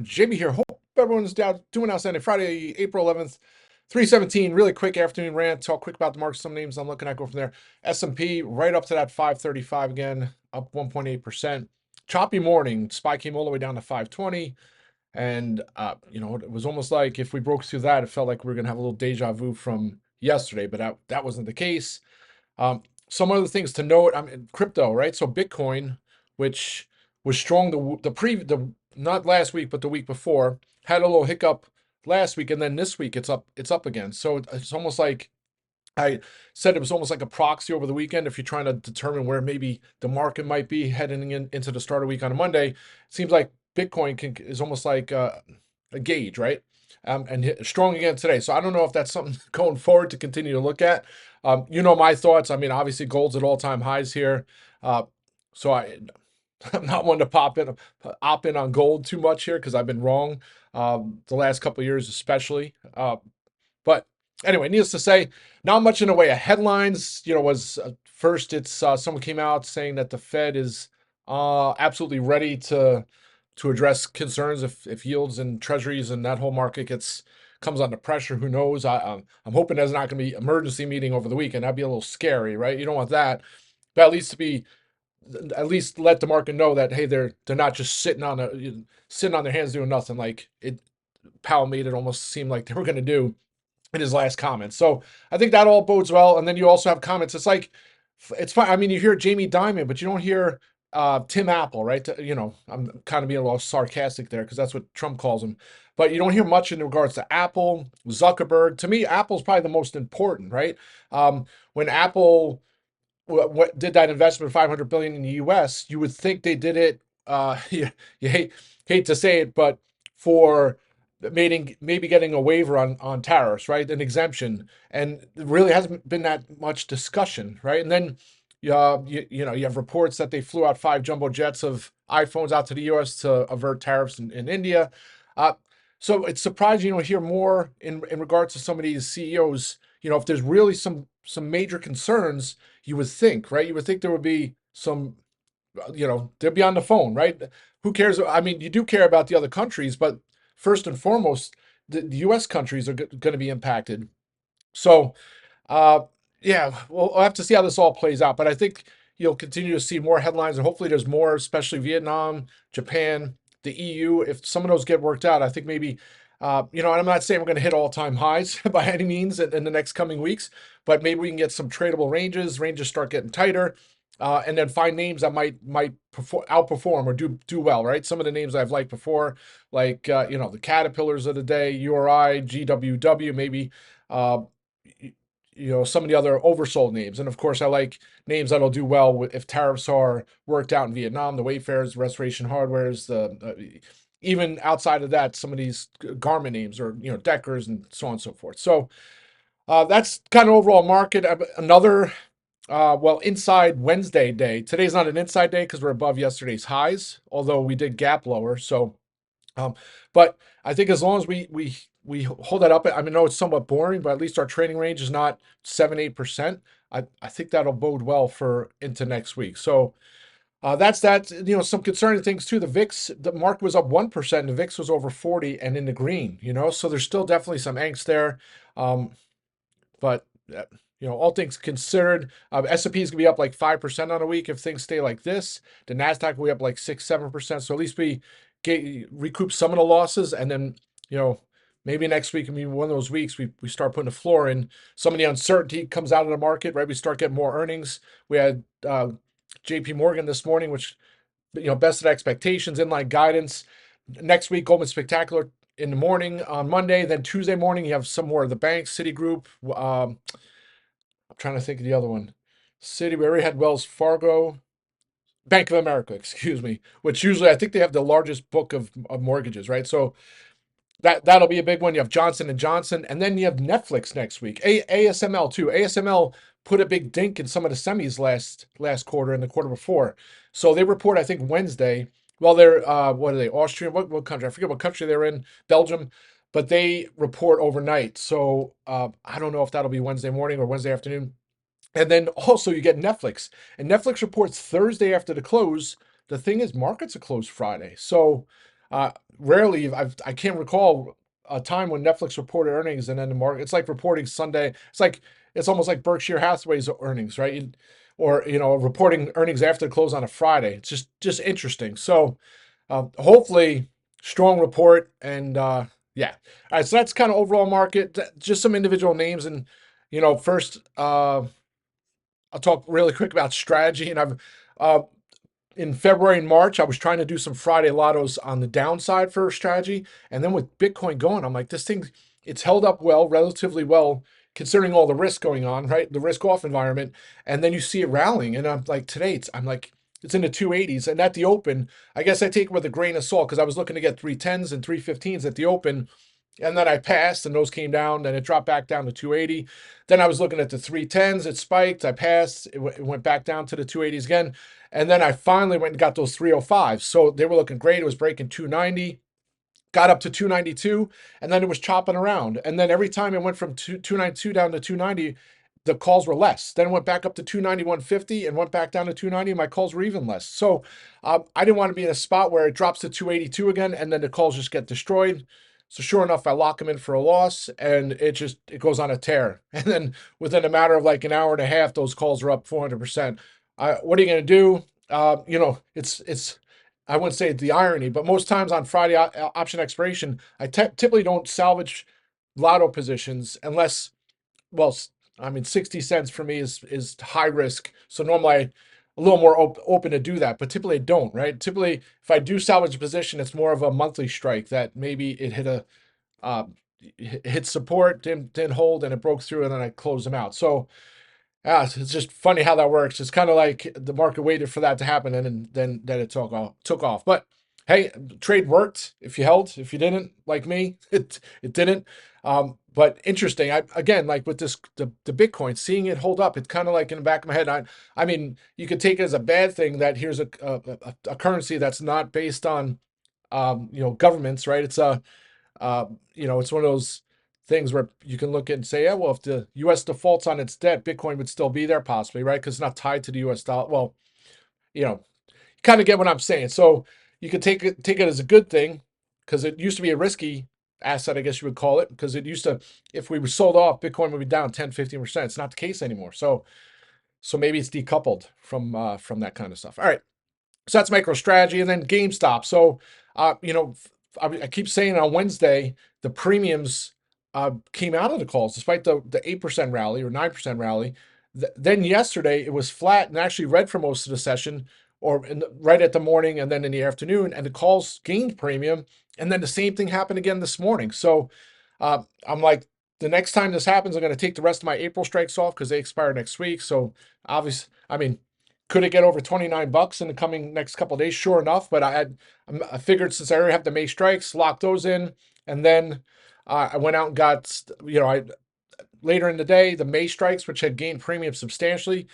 Jamie here. Hope everyone's doing outstanding. Friday, April 11th, 317. Really quick afternoon rant. Talk quick about the market. Some names I'm looking at go from there. S&P right up to that 535 again, up 1.8%. Choppy morning. SPY came all the way down to 520. And, it was almost like if we broke through that, it felt like we were going to have a little deja vu from yesterday, but that wasn't the case. Some other things to note, I mean, crypto, right? So Bitcoin, which was strong the not last week, but the week before, had a little hiccup last week, and then this week it's up again. So it's almost like I said it was almost like a proxy over the weekend. If you're trying to determine where maybe the market might be heading into the start of the week on a Monday, it seems like Bitcoin is almost like a gauge, right? And strong again today. So I don't know if that's something going forward to continue to look at. My thoughts. I mean, obviously gold's at all-time highs here. Uh, so I'm not one to op in on gold too much here because I've been wrong the last couple of years, especially. But anyway, needless to say, not much in the way of headlines. Was first it's someone came out saying that the Fed is absolutely ready to address concerns if yields and treasuries and that whole market comes under pressure. Who knows? I'm hoping there's not going to be emergency meeting over the weekend. That'd be a little scary, right? You don't want that, but at least let the market know that hey, they're not just sitting on their hands doing nothing. Like Powell made it almost seem like they were going to do in his last comments. So I think that all bodes well. And then you also have comments. It's fine. I mean, you hear Jamie Dimon, but you don't hear Tim Apple, right? I'm kind of being a little sarcastic there because that's what Trump calls him. But you don't hear much in regards to Apple, Zuckerberg. To me, Apple's probably the most important, right? When Apple did that investment of 500 billion in the U.S., you would think they did it. You hate to say it, but for maybe getting a waiver on tariffs, right? An exemption, and there really hasn't been that much discussion, right? And then you have reports that they flew out 5 jumbo jets of iPhones out to the U.S. to avert tariffs in India. Uh, so it's surprising you don't hear more in regards to some of these CEOs. If there's really some major concerns, you would think, right? You would think there would be some, they'll be on the phone, right? Who cares? I mean, you do care about the other countries, but first and foremost, the U.S. countries are going to be impacted. So, uh, yeah, we'll have to see how this all plays out. But I think you'll continue to see more headlines, and hopefully there's more, especially Vietnam, Japan, the EU. If some of those get worked out, I think maybe, and I'm not saying we're going to hit all-time highs by any means in the next coming weeks, but maybe we can get some tradable ranges start getting tighter, and then find names that might outperform or do well, right? Some of the names I've liked before, like the Caterpillars of the day, URI, GWW, maybe. Uh, some of the other oversold names. And of course, I like names that'll do well if tariffs are worked out in Vietnam, the Wayfarers, Restoration Hardwares, even outside of that, some of these garment names or, Deckers and so on and so forth. So that's kind of overall market. Another, inside Wednesday day. Today's not an inside day because we're above yesterday's highs, although we did gap lower. So, but I think as long as we hold that up, I mean, I know it's somewhat boring, but at least our trading range is not 7-8%. I think that'll bode well for into next week. So that's that. Some concerning things too. The market was up 1%, the VIX was over 40 and in the green. So there's still definitely some angst there. But all things considered, S&P is gonna be up like 5% on a week if things stay like this. The Nasdaq will be up like 6-7%. So at least we recoup some of the losses, and then maybe next week, I mean, one of those weeks we start putting a floor in. Some of the uncertainty comes out of the market, right? We start getting more earnings. We had J.P. Morgan this morning, which bested expectations, in line guidance. Next week, Goldman Spectacular in the morning on Monday. Then Tuesday morning, you have some more of the banks, Citigroup. I'm trying to think of the other one. We already had Wells Fargo. Bank of America, excuse me, which usually I think they have the largest book of mortgages, right? So that'll be a big one. You have Johnson and Johnson, and then you have Netflix next week. ASML too. ASML put a big dink in some of the semis last quarter and the quarter before. So they report, I think, Wednesday. Well, they're what are they? Austrian? What country? I forget what country they're in. Belgium, but they report overnight. So I don't know if that'll be Wednesday morning or Wednesday afternoon. And then also you get Netflix, and Netflix reports Thursday after the close. The thing is, markets are closed Friday, so Rarely, I can't recall a time when Netflix reported earnings and then the market. It's like reporting Sunday. It's almost like Berkshire Hathaway's earnings, right? Or reporting earnings after the close on a Friday. It's just interesting. So hopefully, strong report and yeah. All right, so that's kind of overall market. Just some individual names and first I'll talk really quick about strategy. And I've in February and March, I was trying to do some Friday lottos on the downside for strategy. And then with Bitcoin going, I'm like, this thing, it's held up well, relatively well, considering all the risk going on, right? The risk off environment. And then you see it rallying. And I'm like, today, it's in the 280s. And at the open, I guess I take it with a grain of salt because I was looking to get 310s and 315s at the open. And then I passed and those came down. Then it dropped back down to 280. Then I was looking at the 310s. It spiked. I passed. It went back down to the 280s again. And then I finally went and got those 305s. So they were looking great. It was breaking 290, got up to 292, and then it was chopping around. And then every time it went from 292 down to 290, the calls were less. Then it went back up to 291.50 and went back down to 290. My calls were even less. So I didn't want to be in a spot where it drops to 282 again and then the calls just get destroyed. So sure enough, I lock them in for a loss and it goes on a tear. And then within a matter of like an hour and a half, those calls are up 400%. What are you going to do? It's I wouldn't say the irony, but most times on Friday option expiration, I typically don't salvage lotto positions unless, well, I mean, 60 cents for me is high risk. So normally a little more open to do that, but typically I don't, right? Typically, if I do salvage a position, it's more of a monthly strike that maybe it uh, hit support, didn't hold, and it broke through, and then I close them out. So it's just funny how that works. It's kind of like the market waited for that to happen, and then it took off. But hey, trade worked. If you held, if you didn't, like me, it didn't. But interesting. Again, like with the Bitcoin, seeing it hold up, it's kind of like in the back of my head. I mean, you could take it as a bad thing that here's a currency that's not based on governments, right? It's one of those things where you can look at and say, yeah, well, if the U.S. defaults on its debt, Bitcoin would still be there possibly, right? Because it's not tied to the U.S. dollar. Well, you know, you kind of get what I'm saying. So you could take it as a good thing because it used to be a risky asset, I guess you would call it, because it used to, if we were sold off, Bitcoin would be down 10, 15%. It's not the case anymore. So maybe it's decoupled from that kind of stuff. All right. So that's MicroStrategy, and then GameStop. So, I keep saying on Wednesday the premiums came out of the calls despite the 8% rally or 9% rally. Then yesterday it was flat and actually red for most of the session, or right at the morning and then in the afternoon, and the calls gained premium. And then the same thing happened again this morning. So I'm like, the next time this happens, I'm going to take the rest of my April strikes off because they expire next week. So obviously, I mean, could it get over 29 bucks in the coming next couple of days? Sure enough, but I figured since I already have the May strikes, lock those in, and then I went out and got later in the day the May strikes, which had gained premium substantially.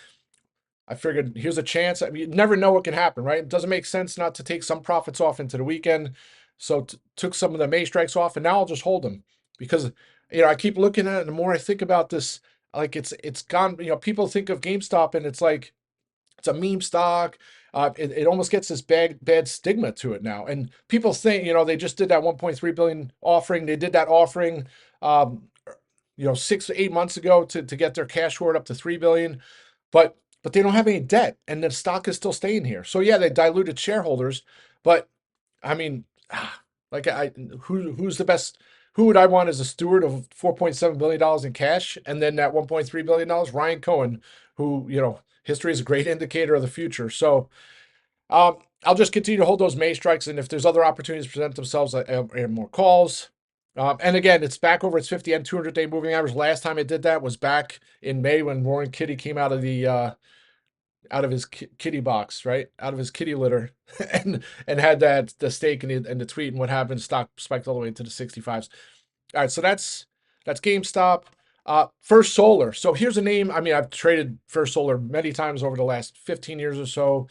I figured here's a chance. I mean, you never know what can happen, right? It doesn't make sense not to take some profits off into the weekend, so took some of the May strikes off, and now I'll just hold them because I keep looking at it. And the more I think about this, like it's gone. People think of GameStop and it's like it's a meme stock. It almost gets this bad stigma to it now. And people think, they just did that 1.3 billion offering. They did that offering, 6 to 8 months ago to get their cash hoard up to 3 billion. But they don't have any debt, and the stock is still staying here. So yeah, they diluted shareholders, but I mean, like who's the best? Who would I want as a steward of $4.7 billion in cash and then that $1.3 billion? Ryan Cohen, who, history is a great indicator of the future. So I'll just continue to hold those May strikes. And if there's other opportunities to present themselves, I have more calls. And again, it's back over its 50 and 200-day moving average. Last time it did that was back in May when Roaring Kitty came out of his kitty box, right? Out of his kitty litter and had the stake and the tweet, and what happened, stock spiked all the way into the 65s. All right, so that's GameStop. First Solar. So here's a name. I mean, I've traded First Solar many times over the last 15 years or so.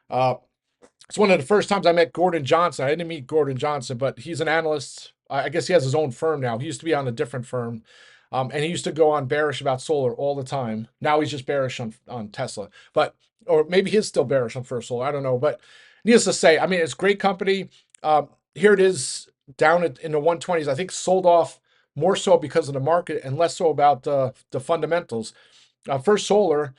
It's one of the first times I met Gordon Johnson. I didn't meet Gordon Johnson, but he's an analyst. I guess he has his own firm now. He used to be on a different firm. And he used to go on bearish about solar all the time. Now he's just bearish on Tesla. Or maybe he's still bearish on First Solar. I don't know. But needless to say, I mean, it's a great company. here it is down in the 120s. I think sold off more so because of the market and less so about the fundamentals. First Solar,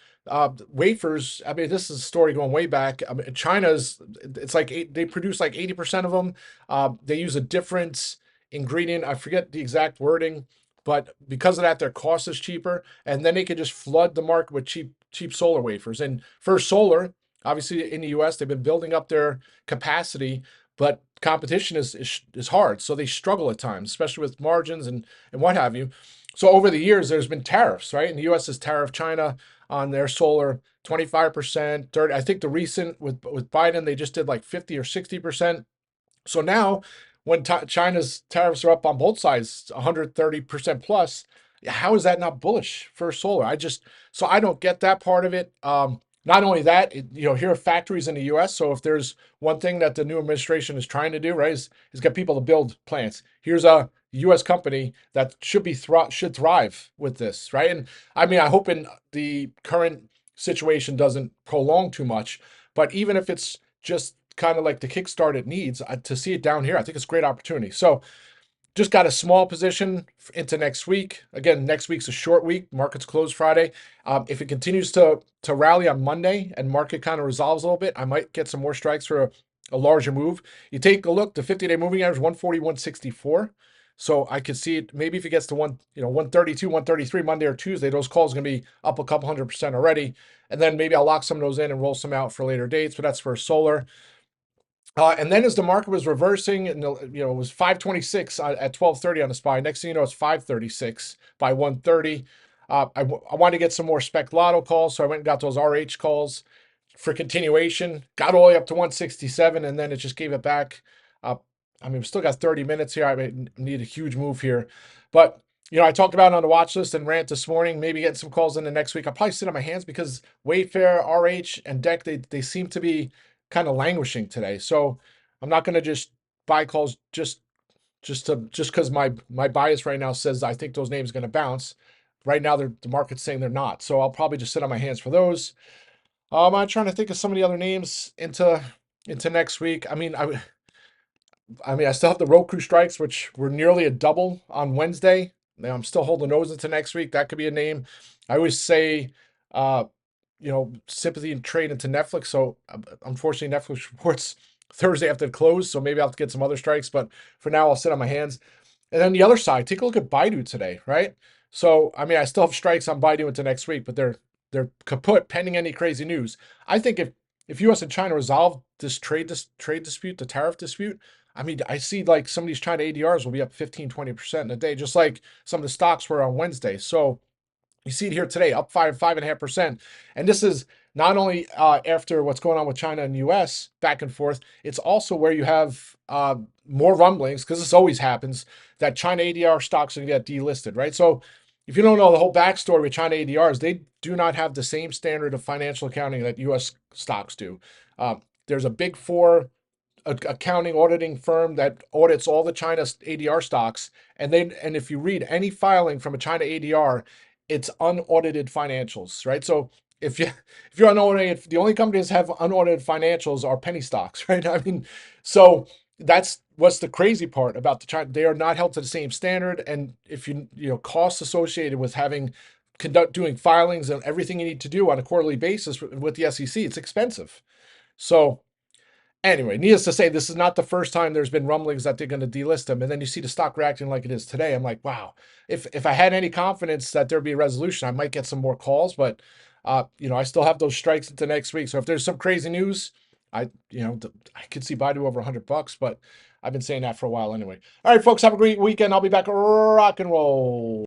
wafers. I mean, this is a story going way back. I mean, China's, it's like they produce like 80% of them. They use a different ingredient. I forget the exact wording, but because of that, their cost is cheaper, and then they could just flood the market with cheap solar wafers. And First Solar, obviously in the U.S., they've been building up their capacity, but competition is hard, so they struggle at times, especially with margins and what have you. So over the years, there's been tariffs, right? And the U.S. has tariffed China on their solar 25%, 30. I think the recent with Biden, they just did like 50 or 60%. So now, when China's tariffs are up on both sides, 130% plus, how is that not bullish for solar? So I don't get that part of it. Not only that, here are factories in the U.S. So if there's one thing that the new administration is trying to do, right, is get people to build plants. Here's a U.S. company that should thrive with this, right? And I mean, I hope in the current situation doesn't prolong too much, but even if it's just kind of like the kickstart it needs, to see it down here, I think it's a great opportunity. So just got a small position into next week. Again, next week's a short week. Markets close Friday. If it continues to rally on Monday and market kind of resolves a little bit, I might get some more strikes for a larger move. You take a look, the 50-day moving average 140, 164. So I could see it maybe if it gets to 132, 133 Monday or Tuesday, those calls are gonna be up a couple 100% already. And then maybe I'll lock some of those in and roll some out for later dates. But that's for solar. And then as the market was reversing, and it was 526 at 12:30 on the SPY. Next thing you know, it's 536 by 1:30. I wanted to get some more spec lotto calls, so I went and got those RH calls for continuation. Got all the way up to 167, and then it just gave it back. Uh, I mean, we still got 30 minutes here. I need a huge move here, but I talked about it on the watch list and rant this morning. Maybe getting some calls in the next week. I'll probably sit on my hands because Wayfair, RH, and Deck they seem to be kind of languishing today. So I'm not going to just buy calls just because my bias right now says I think those names are going to bounce. Right now, the market's saying they're not. So I'll probably just sit on my hands for those. I'm trying to think of some of the other names into next week. I mean, I still have the Roku strikes, which were nearly a double on Wednesday. Now I'm still holding those into next week. That could be a name. I always say, uh, sympathy and trade into Netflix. So unfortunately, Netflix reports Thursday after the close. So maybe I'll have to get some other strikes. But for now, I'll sit on my hands. And then the other side, take a look at BIDU today, right? So I mean, I still have strikes on BIDU into next week, but they're kaput pending any crazy news. I think if U.S. and China resolve this trade dispute, the tariff dispute, I mean, I see like some of these China ADRs will be up 15, 20% in a day, just like some of the stocks were on Wednesday. So you see it here today, up 5.5%. And this is not only after what's going on with China and US back and forth, it's also where you have more rumblings, because this always happens, that China ADR stocks are going to get delisted, right? So if you don't know the whole backstory with China ADRs, they do not have the same standard of financial accounting that US stocks do. There's a big four accounting auditing firm that audits all the China ADR stocks, and if you read any filing from a China ADR, it's unaudited financials, right? So if you're unaudited, the only companies that have unaudited financials are penny stocks, right? I mean, so that's what's the crazy part about the China. They are not held to the same standard, and if costs associated with doing filings and everything you need to do on a quarterly basis with the SEC, it's expensive. So anyway, needless to say, this is not the first time there's been rumblings that they're going to delist them. And then you see the stock reacting like it is today. I'm like, wow, if I had any confidence that there'd be a resolution, I might get some more calls. But I still have those strikes into next week. So if there's some crazy news, I could see BIDU over $100, but I've been saying that for a while anyway. All right, folks, have a great weekend. I'll be back rock and roll.